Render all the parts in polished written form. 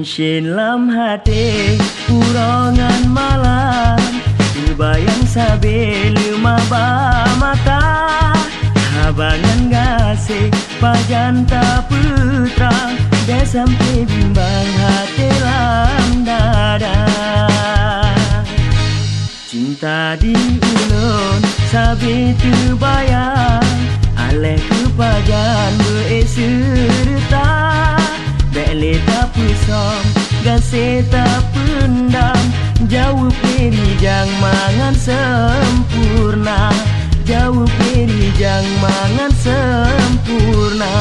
Shin lam hati urongan malam Terbayang sabi lumaba mata Habangan gasih pajanta putra Dia sampai bimbang hati lam dada Cinta di ulun sabi terbayang Aleh kepajan berserta Bele tak pusong, gasih tak pendam Jauh peri jang mangan sempurna Jauh peri jang mangan sempurna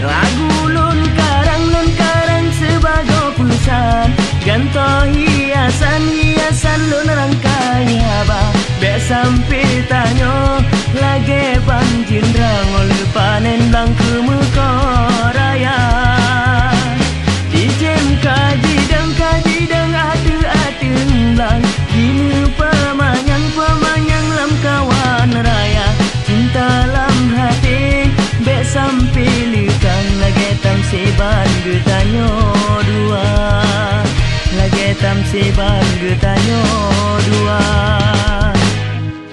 Lagu lun karang sebagai pulsan Ganto hiasan lun rangkai haba Bek sampai tanyo lagi banjin rang oleh panen bang kemukoraya Dijem kaji deng adu bang Gini pemanyang lam kawan raya Cinta lam hati bek sampai lukang lagi tam seban getanyo dua Lagi tam seban getanyo dua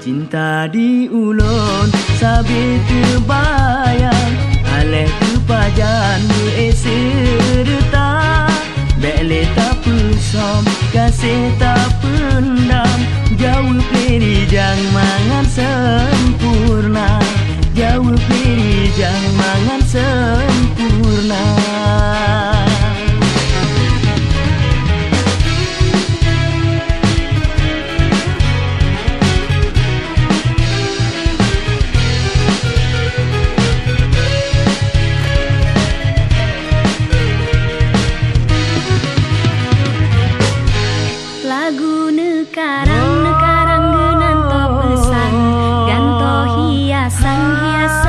Cinta di ulun sabi terbayang Aleh kepajan berserta Bele tak pusong kasih tak pendam Jauh peri jang mangan sempurna Jauh peri jang mangan sempurna Lagu nekarang genanto pesan Ganto hiasan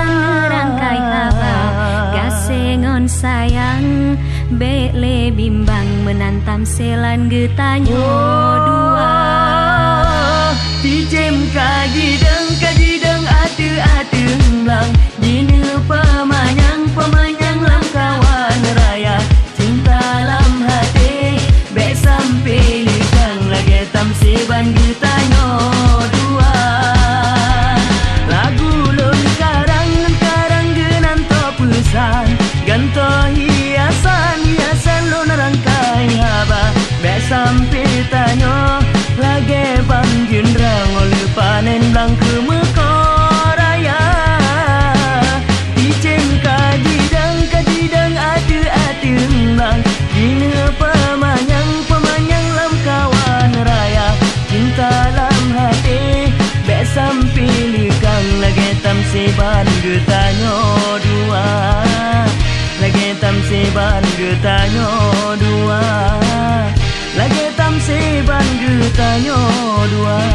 nerangkai haba Gasengon sayang Bele bimbang menantam selan getanyo dua Dijem kaji deng adu bang Gini pemanyang lam kawan raya Cinta lam hati bek sampai lagi tam seban getanyo dua Lagu lun karang genanto pulsan Ganto hiasan lun rangkai haba Bek sampai tanyo lagi bangjun rang oleh panen blang kemukoraya Dijem kaji deng adu bang Gini pemanyang lam kawan raya Cinta lam hati bek sampai lukang lagi tam seban getanyo dua Lagi tam seban getanyo dua Lagi tam seban getanyo dua